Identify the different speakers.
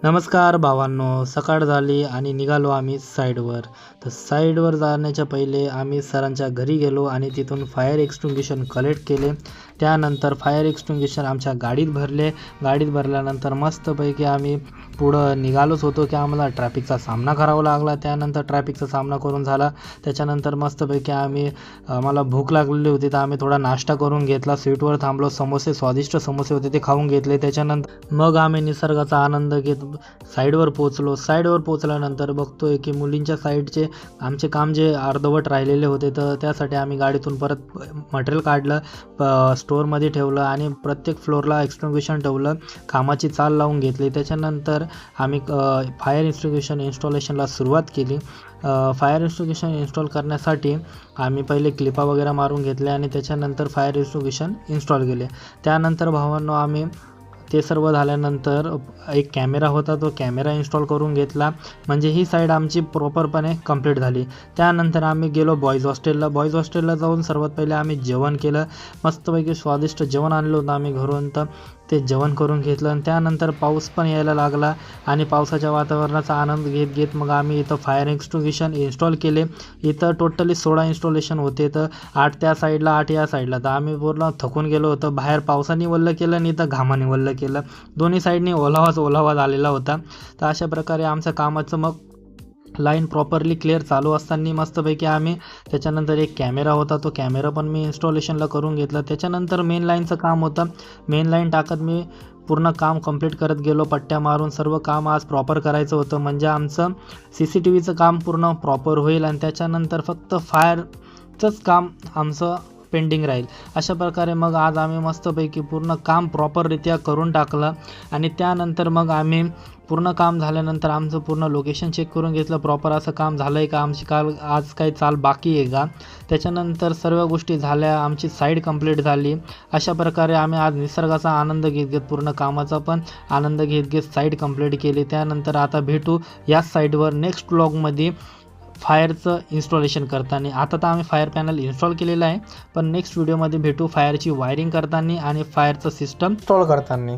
Speaker 1: नमस्कार भावांनो, सकाळ झाली आणि निघालो आम्ही साईडवर. तर साईडवर जाण्याच्या पहिले आम्ही सरांच्या घरी गेलो आणि तिथून फायर एक्सटिंग्विशन कलेक्ट केले. त्यानंतर फायर एक्सटिंग्विशन आमच्या गाडीत भरले. गाडीत भरल्यानंतर मस्तपैकी आम्ही पुढं निघालोच होतो की आम्हाला ट्रॅफिकचा सामना करावा लागला. त्यानंतर ट्रॅफिकचा सामना करून झाला. त्याच्यानंतर मस्तपैकी आम्हाला भूक लागलेली होती, तर आम्ही थोडा नाश्ता करून घेतला. स्वीटवर थांबलो. समोसे, स्वादिष्ट समोसे होते, ते खाऊन घेतले. त्याच्यानंतर मग आम्ही निसर्गाचा आनंद घेत साईडवर पोचलो. साईडवर पोचल्यानंतर बघतोय की मुलींच्या साईडचे आमचे काम जे अर्धवट राहिलेले होते, तर त्यासाठी आम्ही गाडीतून परत मटेरियल काढलं, स्टोअरमध्ये ठेवलं आणि प्रत्येक फ्लोअरला एक्सटिंग्विशन ठेवलं, कामाची चाल लावून घेतली. त्याच्यानंतर आम्ही फायर एक्सटिंग्विशन इन्स्टॉलेशनला सुरुवात केली. फायर एक्सटिंग्विशन इन्स्टॉल करण्यासाठी आम्ही पहिले क्लिपा वगैरे मारून घेतल्या आणि त्याच्यानंतर फायर एक्सटिंग्विशन इन्स्टॉल केले. त्यानंतर भावांनो, आम्ही ते सर्व झाल्यानंतर एक कॅमेरा होता, तो कॅमेरा इन्स्टॉल करून घेतला. म्हणजे ही साईड आमची प्रॉपरपणे कंप्लीट झाली. त्यानंतर आम्ही गेलो बॉईज हॉस्टेलला. बॉईज हॉस्टेलला जाऊन सर्वात पहिले आम्ही जेवण केलं. मस्तपैकी स्वादिष्ट जेवण आणलं होतं आम्ही घरून, तर ते जेवण करून घेतलं. आणि त्यानंतर पाऊस पण यायला लागला आणि पावसाच्या वातावरणाचा आनंद घेत घेत मग आम्ही इथं फायर एक्सटिंग्विशन इन्स्टॉल केले. इथं टोटली 16 इन्स्टॉलेशन होते, तर 8 त्या साईडला 8 या साईडला. तर आम्ही पूर्ण थकून गेलो होतो. बाहेर पावसाने वल्लं केलं आणि इथं घामाने वल्लं केलं. दोन्ही साईडनी ओलावाच आलेला होता. तर अशा प्रकारे आमचं कामाचं मग लाईन प्रॉपरली क्लिअर चालू असताना मस्तपैकी आम्ही त्याच्यानंतर एक कॅमेरा होता, तो कॅमेरा पण मी इन्स्टॉलेशनला करून घेतला. त्याच्यानंतर मेन लाईनचं काम होतं. मेन लाईन टाकत मी पूर्ण काम कंप्लीट करत गेलो, पट्ट्या मारून. सर्व काम आज प्रॉपर करायचं होतं, म्हणजे आमचं CCTVचं काम पूर्ण प्रॉपर होईल आणि त्याच्यानंतर फक्त फायरचंच काम आमचं पेंडिंग राहील. अशा प्रकारे मग आज आम्ही मस्तपैकी पूर्ण काम प्रॉपररित्या करून टाकलं. आणि त्यानंतर मग आम्ही पूर्ण काम झाल्यानंतर आमचं पूर्ण लोकेशन चेक करून घेतलं, प्रॉपर असं काम झालं आहे का, आमची आज काही चाल बाकी आहे का. त्याच्यानंतर सर्व गोष्टी झाल्या, आमची साईड कंप्लीट झाली. अशा प्रकारे आम्ही आज निसर्गाचा आनंद घेत घेत, पूर्ण कामाचा पण आनंद घेत घेत साईड कंप्लीट केली. त्यानंतर आता भेटू याच साईडवर नेक्स्ट व्लॉगमध्ये फायरचं इन्स्टॉलेशन करताना. आता तर आम्ही फायर पॅनल इन्स्टॉल केलेलं आहे, पण नेक्स्ट व्हिडिओमध्ये भेटू फायरची वायरिंग करताना आणि फायरचं सिस्टम इन्स्टॉल करताना.